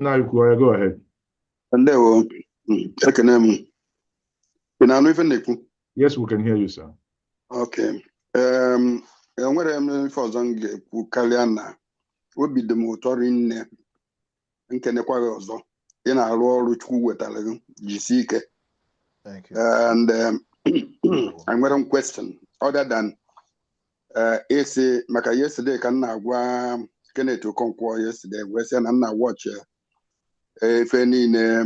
Now you go ahead. And there were Yes, we can hear you, sir. Okay. Enwere m ife ọzọ m ga-ekwu karịa na obi dị m ụtọ rinne nkenekwa gị ọzọ ị na-arụ ọrụ Chukwu wetara gị jisie ike. Thank you. And I nwere m question other than isi maka yesterday ka m na-agwa Kenneth Okonkwo yesterday wee sị na m na-watch ife niile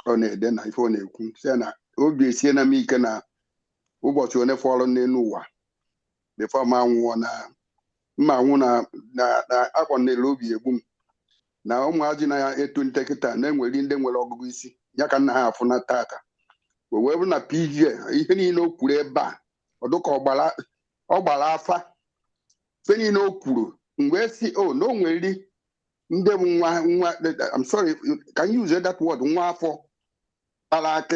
ọ na-ede na ife ọ na-ekwu sị na obi esie na m ike na ụbọchị one fọrọ n'elu ụwa before ma nwụọ na mma nwụ na akpọ n'elu obi egbu m na ụmụazị na-eto nte kịta na-enwere ndị nwere ọgụgụ isi ya ka nna ha afụ na tata wee bụrụ na PG ihe niile o kwuru ebe a ọdụka ọ gbara afa ife niile o kwuru mgbe si na o nwere ndị bụ nwa I'm sorry, can you use that word nwa afọ kpara aka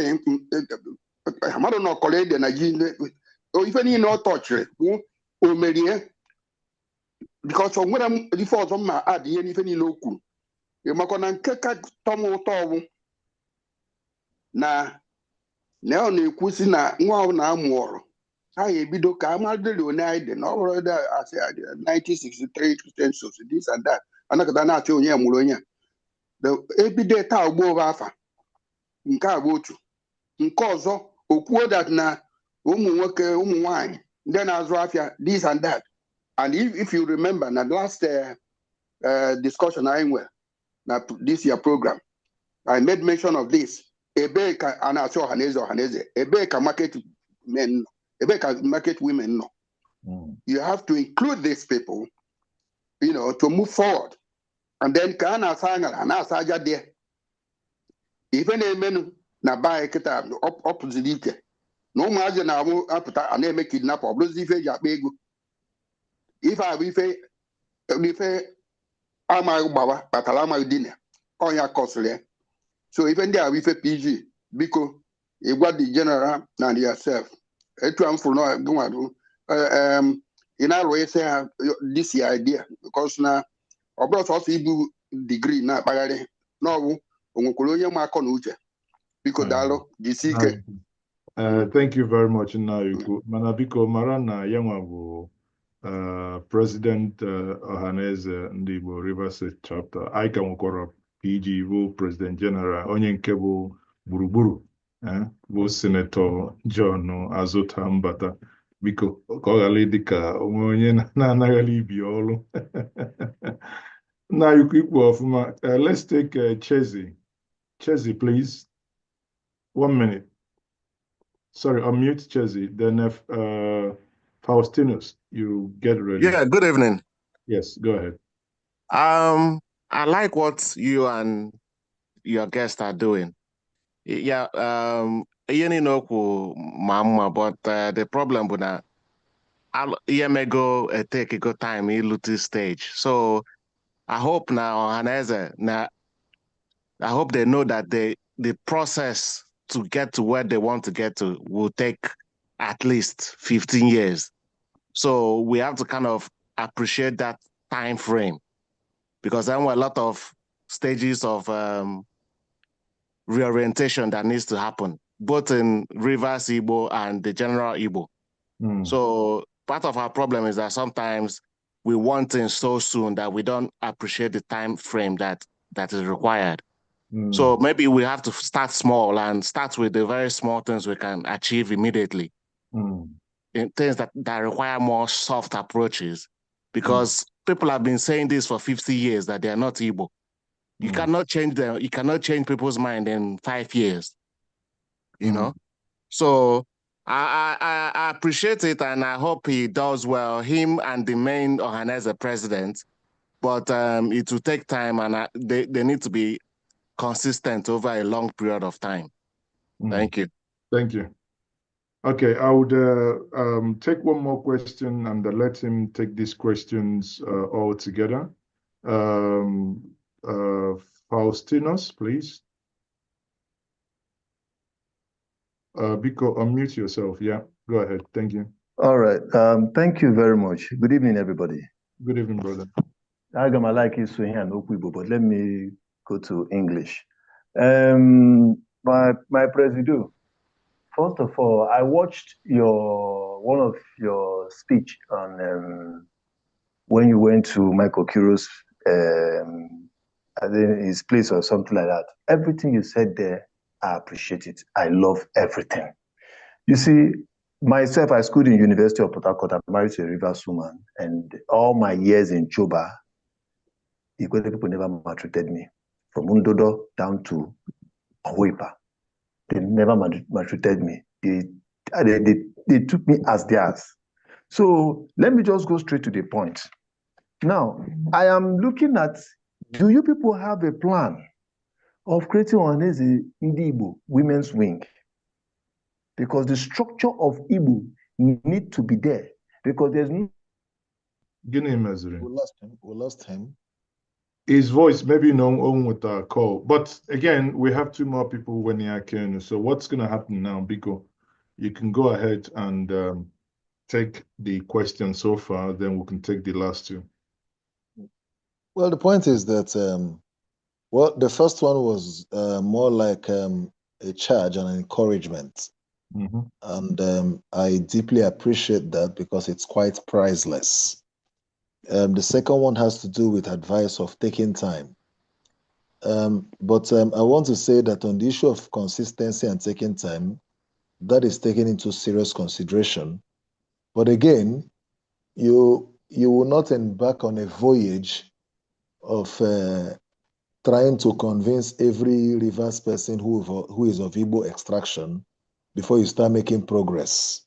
mmadụ na ọkọrọ ede na ji ife niile ọ tọchiri o merie because o nwere m ife ọzọ mma adị ihe n'ife niile o kwuru maka na nke ka tọ m ụtọ ọgwụ na ọ na-ekwu si na nwa ahụ na-amụ ọrụ ha ga-ebido ka amadịrị onye anyị dị na ọ bụrụ 1963 census this and that anakọta na-achị onye mụrụ onye ebido taa ugbo afa nke a bụ otu nke ọzọ okwuo that na ụmụ nwoke ụmụ nwanyị ndị na-azụ afịa this and that. And if you remember na last discussion I nwere na this year program I made mention of this. Ebe ka a na-asị Ohaneze ebe ka market men nọ ebe ka market women nọ. You have to include these people, to move forward. And then ka a na-asa aṅara na-asa aja dị ife na-emenu na baa kịta ọpụziri ike na ụmụazị na-apụta a na-eme kidnap ọ bụrụzi ife eji akpa ego ife a bụ ife amaghị gbawa kpatara amaghị dina ọnya kọsịrị ya. So ife ndị a bụ ife PG biko ịgwa the general na yourself etu a m fụrụ n'gụnwadụ ị na-alụ ise ha this idea because na ọ bụrụ sọsọ ibu degree na-akpagharị n'ọgwụ onwekwara onye ma akọ na uche biko daalụ jisi ike. Thank you very much, Nnayukwu. Mana biko mara na yanwa bụ President Ohaneze ndị Igbo Rivers State Chapter. Anyị ka nwekwara PG bụ President General onye nke bụ gburugburu bụ Senator John Azụta Mbata. Biko ka ọ ghara ịdị ka onwe onye na-anaghị ibi ọrụ. Nnayukwu ikwu ọfụma. Let's take Chezi. Chezi, please. 1 minute. Sorry, unmute Chezi. Then Faustinus, you get ready. Yeah, good evening. Yes, go ahead. I like what you and your guests are doing. Yeah, but the problem with that, may go take a good time in this stage. So I hope now, Ohaneze, I hope they know that the process to get to where they want to get to will take at least 15 years. So we have to kind of appreciate that time frame because there were a lot of stages of reorientation that needs to happen, both in Rivers Igbo and the general Igbo. So part of our problem is that sometimes we want things so soon that we don't appreciate the time frame that is required. So maybe we have to start small and start with the very small things we can achieve immediately. In things that require more soft approaches, because people have been saying this for 50 years that they are not Igbo. You cannot change them. You cannot change people's mind in 5 years. So I appreciate it, and I hope he does well. Him and the main Ohaneze president, but it will take time, and they need to be consistent over a long period of time. Thank you. Thank you. Okay, I would take one more question and let him take these questions all together. Faustinus, please. Biko, unmute yourself. Yeah, go ahead. Thank you. All right. Thank you very much. Good evening, everybody. Good evening, brother. I'm like Isuhi and Okwibo, but let me go to English. My Presido, first of all, I watched one of your speech on when you went to Michael Kuro's his place or something like that. Everything you said there, I appreciate it. I love everything. You see, myself, I schooled in University of Port Harcourt. I'm married to a Rivers woman, and all my years in Juba, Igwe people never maltreated me. From Undodo down to Ahuipa, they never maltreated me. They took me as theirs. So let me just go straight to the point. Now, I am looking at, do you people have a plan of creating Ohaneze Igbo women's wing? Because the structure of Igbo need to be there. Because there's no... We lost him. His voice maybe on with our call. But again, we have 2 more people when he can. So what's going to happen now, Biko? You can go ahead and take the question so far, then we can take the last 2. Well, the point is that, well, the first one was more like a charge and an encouragement. Mm-hmm. And I deeply appreciate that because it's quite priceless. The second one has to do with advice of taking time. But I want to say that on the issue of consistency and taking time, that is taken into serious consideration. But again, you will not embark on a voyage of trying to convince every Rivers person who is of Igbo extraction before you start making progress.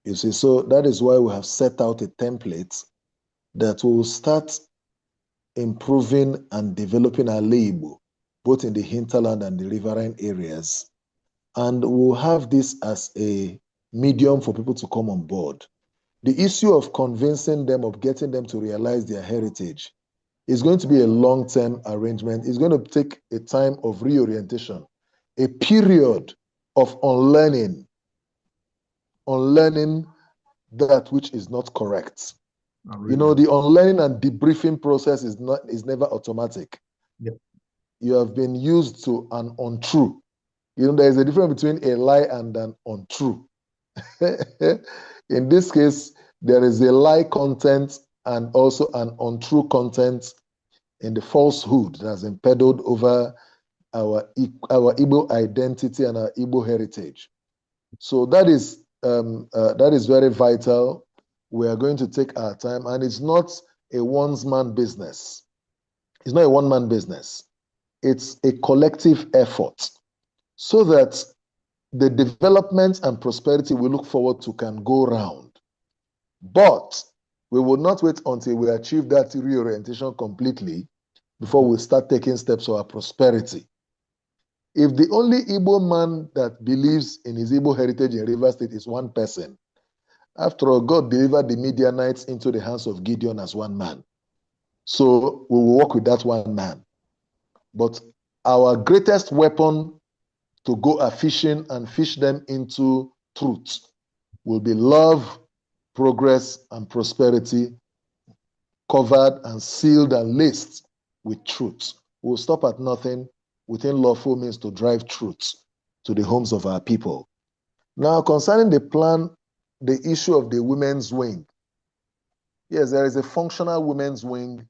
You see, so that is why we have set out a template that will start improving and developing Alaigbo, both in the hinterland and the riverine areas. And we'll have this as a medium for people to come on board. The issue of convincing them, of getting them to realize their heritage, is going to be a long-term arrangement. It's going to take a time of reorientation, a period of unlearning that which is not correct. Really. You know, the unlearning and debriefing process is never automatic. Yep. You have been used to an untrue. You know, there is a difference between a lie and an untrue. In this case, there is a lie content and also an untrue content in the falsehood that has been peddled over our Igbo identity and our Igbo heritage. So that is very vital. We are going to take our time, and it's not a one-man business. It's not a one-man business. It's a collective effort so that the development and prosperity we look forward to can go round. But we will not wait until we achieve that reorientation completely before we start taking steps for our prosperity. If the only Igbo man that believes in his Igbo heritage in Rivers State is one person, after all, God delivered the Midianites into the hands of Gideon as one man. So we will work with that one man. But our greatest weapon to go a-fishing and fish them into truth will be love, progress, and prosperity, covered and sealed and laced with truth. We'll stop at nothing within lawful means to drive truth to the homes of our people. Now, concerning the plan, the issue of the women's wing. Yes, there is a functional women's wing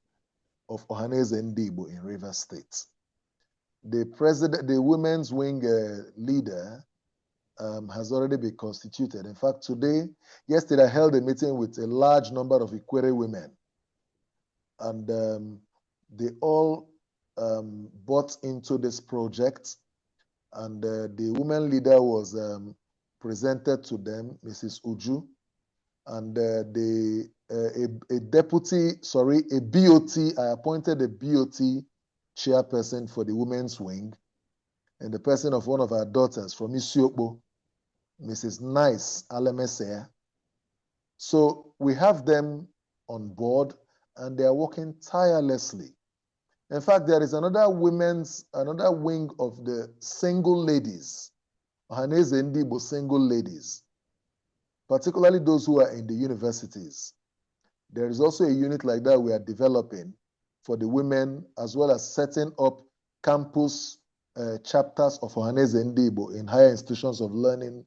of Ohaneze Igbo in Rivers State. The women's wing leader has already been constituted. In fact, yesterday I held a meeting with a large number of Ikwere women, and they all bought into this project, and the women leader was presented to them, Mrs. Uju, and a BOT, I appointed a BOT chairperson for the women's wing, and the person of one of our daughters from Isiokbo, Mrs. Nice Alemesea. So we have them on board, and they are working tirelessly. In fact, there is another wing of the single ladies, Ohaneze Igbo single ladies, particularly those who are in the universities. There is also a unit like that we are developing for the women, as well as setting up campus chapters of Ohaneze Ndigbo in higher institutions of learning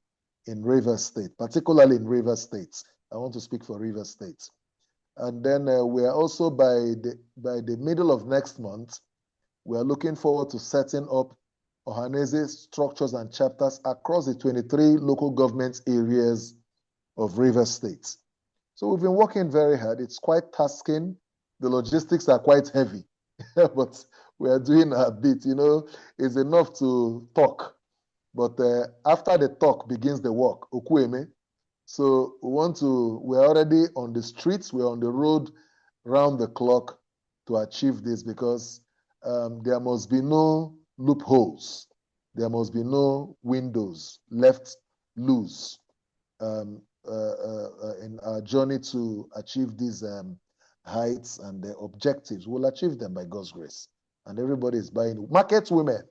in Rivers State, particularly in Rivers State. I want to speak for Rivers State. And then we are also by the middle of next month, we are looking forward to setting up Ohaneze structures and chapters across the 23 local government areas of Rivers State. So we've been working very hard. It's quite tasking. The logistics are quite heavy, but we are doing a bit. You know, it's enough to talk, but after the talk begins the work. Okueme. So we're already on the streets, we're on the road round the clock to achieve this, because there must be no loopholes. There must be no windows left loose in our journey to achieve these heights and the objectives. We'll achieve them by God's grace. And everybody is buying. Market women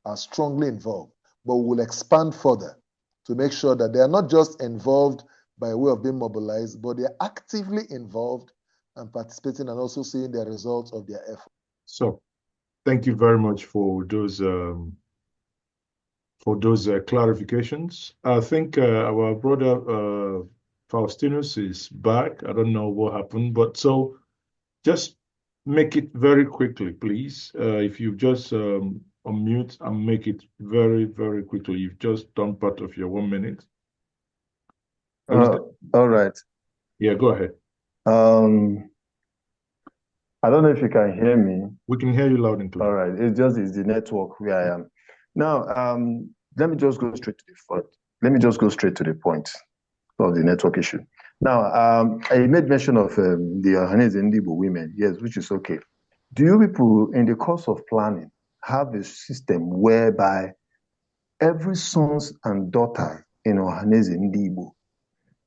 are strongly involved, but we'll expand further to make sure that they are not just involved by way of being mobilized, but they're actively involved and participating and also seeing the results of their effort. So, thank you very much for those clarifications. I think our brother Faustinus is back. I don't know what happened, but so just make it very quickly, please. If you just unmute and make it very, very quickly. You've just done part of your 1 minute. All right. Yeah, go ahead. I don't know if you can hear me. We can hear you loud and clear. All right. It's the network where I am. Now, let me just go straight to the front. Let me just go straight to the point of the network issue. Now, I made mention of the Ohaneze Ndigbo women, yes, which is okay. Do you people, in the course of planning, have a system whereby every sons and daughter in Ohaneze Ndigbo,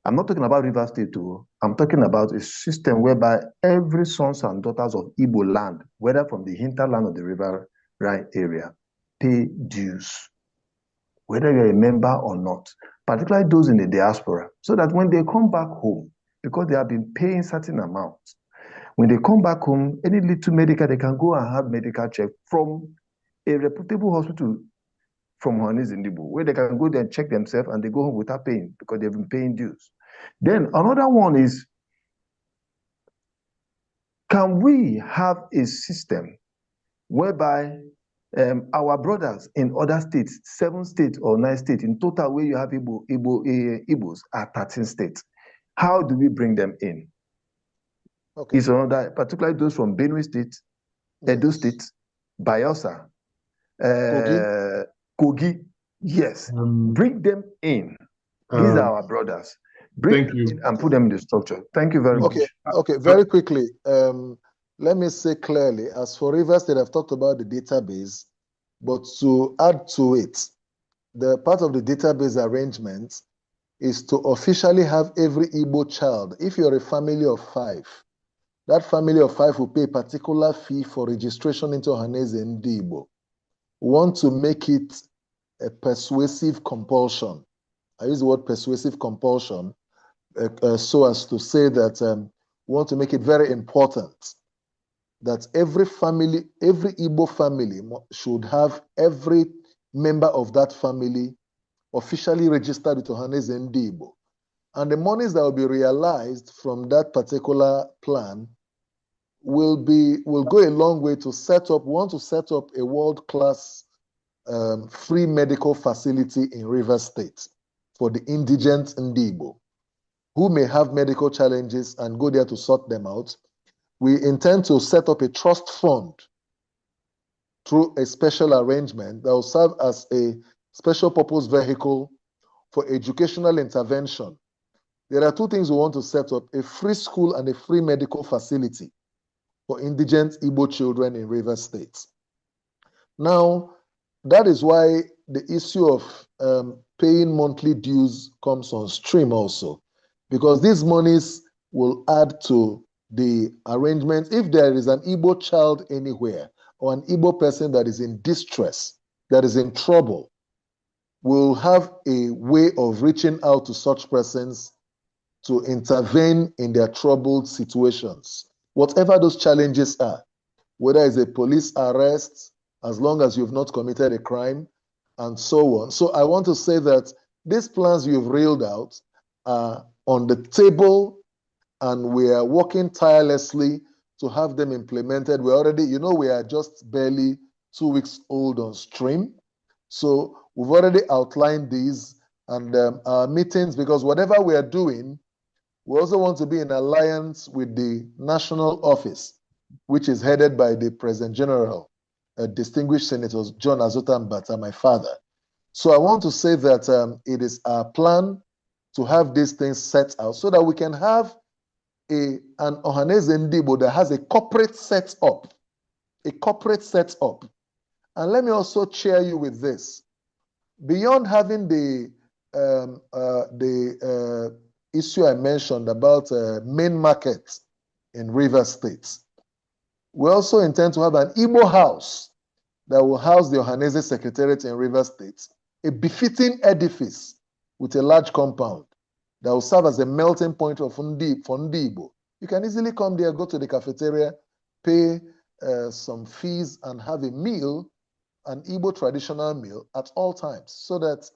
I'm not talking about River State, too. I'm talking about a system whereby every sons and daughters of Igbo land, whether from the hinterland or the river right area, pay dues, whether you're a member or not, particularly those in the diaspora, so that when they come back home, because they have been paying certain amounts, when they come back home, any little medical, they can go and have medical check from a reputable hospital from Ohaneze Ndigbo, where they can go there and check themselves and they go home without paying because they've been paying dues. Then another one is, can we have a system whereby our brothers in other states, 7 states or 9 states, in total where you have Igbos are 13 states, how do we bring them in? Okay. It's another, particularly those from Benue State, Edo State, Bayelsa, Kogi, yes, bring them in. These are our brothers. Bring them in and put them in the structure. Thank you very much. Okay, very quickly. Let me say clearly, as for Rivers State, I've talked about the database, but to add to it, the part of the database arrangement is to officially have every Igbo child. If you're a family of 5, that family of 5 will pay a particular fee for registration into Ohaneze Ndigbo. We want to make it a persuasive compulsion. I use the word persuasive compulsion so as to say that we want to make it very important that every family, every Igbo family should have every member of that family officially registered with Ohaneze Ndigbo. And the monies that will be realized from that particular plan will go a long way to set up, we want to set up a world-class free medical facility in Rivers State for the indigent Ndigbo who may have medical challenges and go there to sort them out. We intend to set up a trust fund through a special arrangement that will serve as a special purpose vehicle for educational intervention. There are 2 things we want to set up: a free school and a free medical facility for indigent Igbo children in Rivers State. Now, that is why the issue of paying monthly dues comes on stream also, because these monies will add to the arrangement. If there is an Igbo child anywhere or an Igbo person that is in distress, that is in trouble, we'll have a way of reaching out to such persons to intervene in their troubled situations, whatever those challenges are. whether it's a police arrest, as long as you've not committed a crime, and so on. So I want to say that these plans you've reeled out are on the table, and we are working tirelessly to have them implemented. We already, we are just barely 2 weeks old on stream. So we've already outlined these and our meetings, because whatever we are doing, we also want to be in alliance with the national office, which is headed by the President General, distinguished Senator John Azota Mbata, my father. So I want to say that it is our plan to have these things set out so that we can have an Ohaneze Ndigbo that has a corporate setup, And let me also cheer you with this. Beyond having the issue I mentioned about main markets in River State, we also intend to have an Igbo house that will house the Ohaneze Secretariat in River State, a befitting edifice with a large compound that will serve as a melting point for Igbo. You can easily come there, go to the cafeteria, pay some fees, and have a meal, an Igbo traditional meal at all times, so that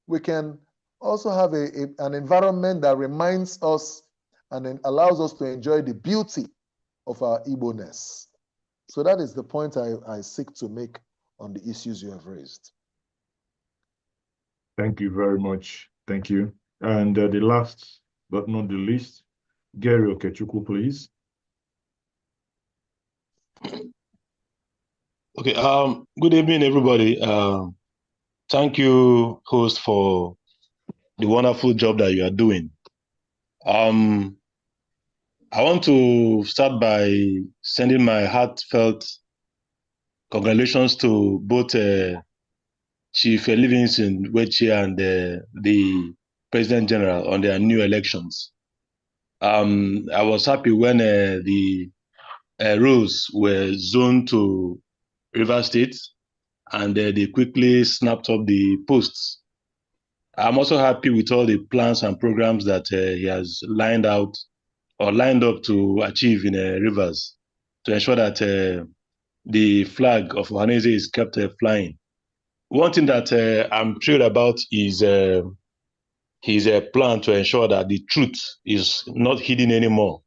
we can also have an environment that reminds us and allows us to enjoy the beauty of our Igbo-ness. So that is the point I seek to make on the issues you have raised. Thank you very much. Thank you. And the last but not the least, Gary Okechukwu, please. Okay. Good evening, everybody. Thank you, host, for the wonderful job that you are doing. I want to start by sending my heartfelt congratulations to both Chief Livingston Wechi and the President General on their new elections. I was happy when the roles were zoned to River State, and they quickly snapped up the posts. I'm also happy with all the plans and programs that he has lined up to achieve in Rivers, to ensure that the flag of Ohaneze is kept flying. One thing that I'm thrilled about is his plan to ensure that the truth is not hidden anymore.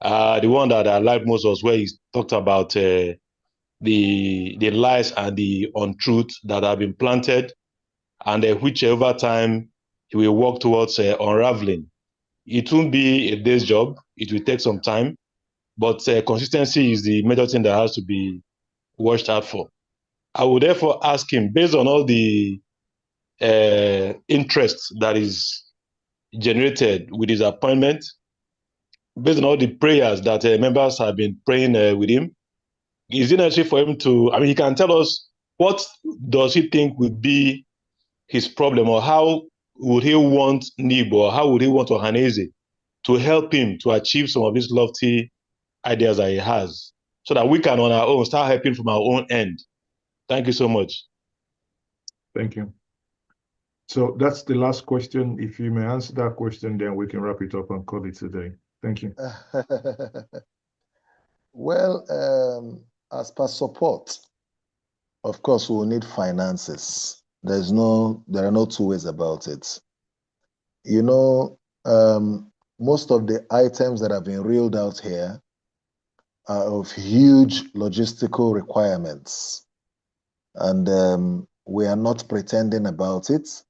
The one that I like most was where he talked about the lies and the untruth that have been planted, and which over time he will work towards unraveling. It won't be a day's job. It will take some time, but consistency is the major thing that has to be watched out for. I would therefore ask him, based on all the interest that is generated with his appointment, based on all the prayers that members have been praying with him, is it necessary for him to, he can tell us what does he think would be his problem, or how would he want Ndigbo, or how would he want Ohaneze to help him to achieve some of these lofty ideas that he has, so that we can on our own start helping from our own end. Thank you so much. Thank you. So that's the last question. If you may answer that question, then we can wrap it up and call it today. Thank you. Well, as per support, of course, we will need finances. There are no two ways about it. Most of the items that have been reeled out here are of huge logistical requirements, and we are not pretending about it.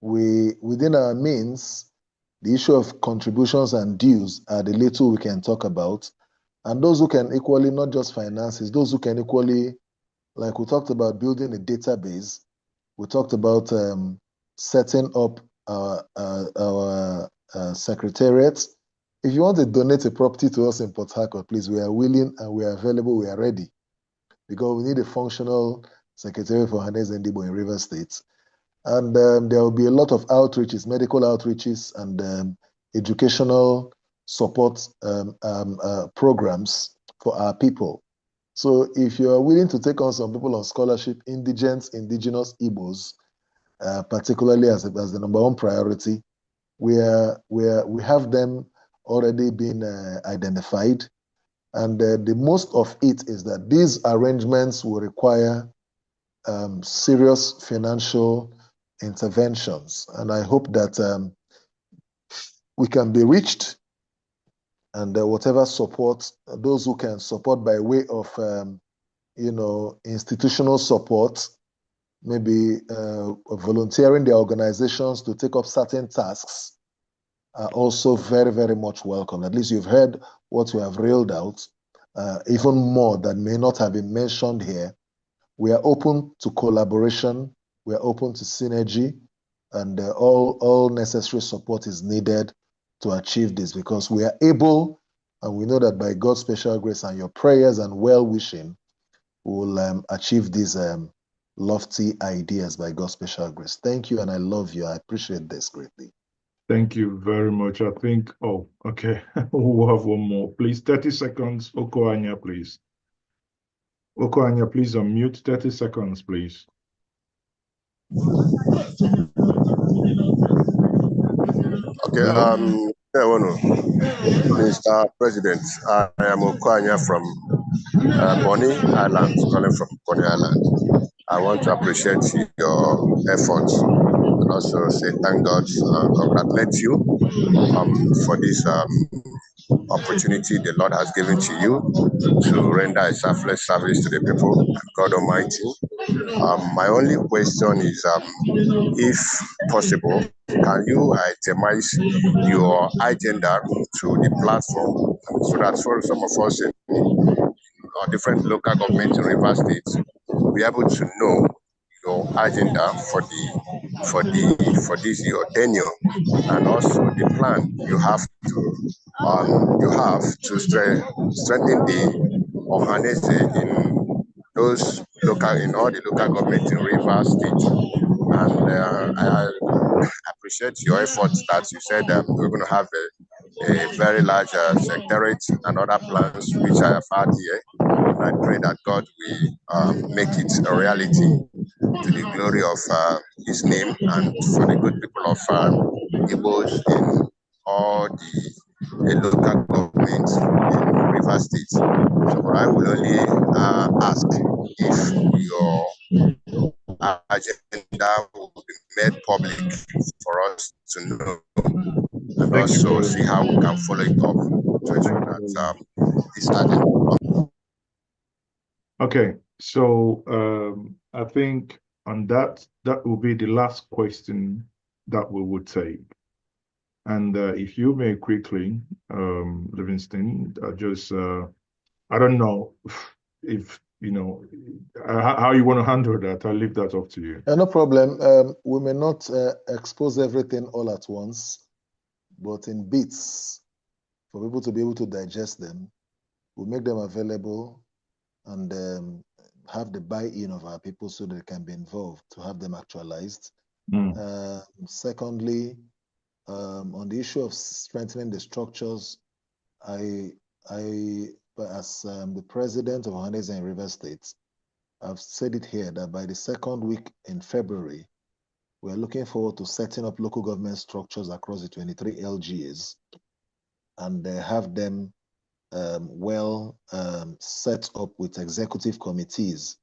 Within our means, the issue of contributions and dues are the little we can talk about, and those who can equally, not just finances, those who can equally, like we talked about building a database, we talked about setting up our secretariats. If you want to donate a property to us in Port Harcourt, please, we are willing and we are available, we are ready, because we need a functional secretariat for Ohaneze Ndigbo in River State. And there will be a lot of outreaches, medical outreaches, and educational support programs for our people. So if you are willing to take on some people on scholarship, indigenous Igbos, particularly as the number one priority, we have them already been identified. And the most of it is that these arrangements will require serious financial interventions. And I hope that we can be reached, and whatever support, those who can support by way of, institutional support, maybe volunteering their organizations to take up certain tasks, are also very, very much welcome. At least you've heard what we have railed out, even more that may not have been mentioned here. We are open to collaboration. We are open to synergy, and all necessary support is needed to achieve this, because we are able, and we know that by God's special grace and your prayers and well-wishing, we will achieve these lofty ideas by God's special grace. Thank you, and I love you. I appreciate this greatly. Thank you very much. I think, oh, okay, we'll have one more. Please, 30 seconds. Okoanya, please. Okoanya, please unmute. 30 seconds, please. Okay, Mr. President, I am Okoanya from Bonny Island, calling from Bonny Island. I want to appreciate your efforts and also say thank God, congratulate you for this opportunity the Lord has given to you to render a selfless service to the people, God Almighty. My only question is, if possible, can you itemize your agenda to the platform so that for some of us in different local governments in River State will be able to know your agenda for this your tenure, and also the plan you have to strengthen the Ohaneze in all the local governments in River State. And I appreciate your efforts that you said we're going to have a very large secretariat and other plans which I have had here. And I pray that God will make it a reality to the glory of His name and for the good people of Igbos in all the local governments in River State. So I will only ask if your agenda will be made public for us to know, and also see how we can follow it up to ensure that this agenda. Okay, so I think on that will be the last question that we would take. And if you may quickly, Livingston, I don't know if, how you want to handle that. I'll leave that up to you. No problem. We may not expose everything all at once, but in bits, for people to be able to digest them. We'll make them available and have the buy-in of our people so they can be involved to have them actualized. Secondly, on the issue of strengthening the structures, as the president of Ohaneze and River State, I've said it here that by the second week in February, we're looking forward to setting up local government structures across the 23 LGAs and have them set up with executive committees,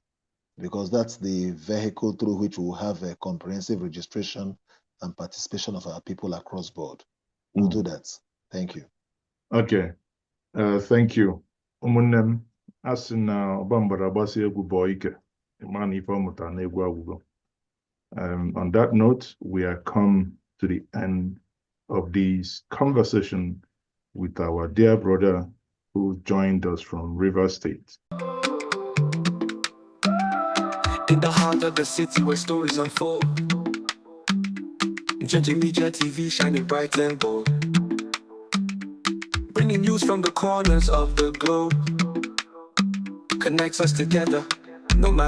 because that's the vehicle through which we'll have a comprehensive registration and participation of our people across board. We'll do that. Thank you. Okay. Thank you. On that note, we are come to the end of this conversation with our dear brother who joined us from River State. In the heart of the city where stories unfold, NjenjeMedia TV shining bright and bold, bringing news from the corners of the globe, connects us together, no matter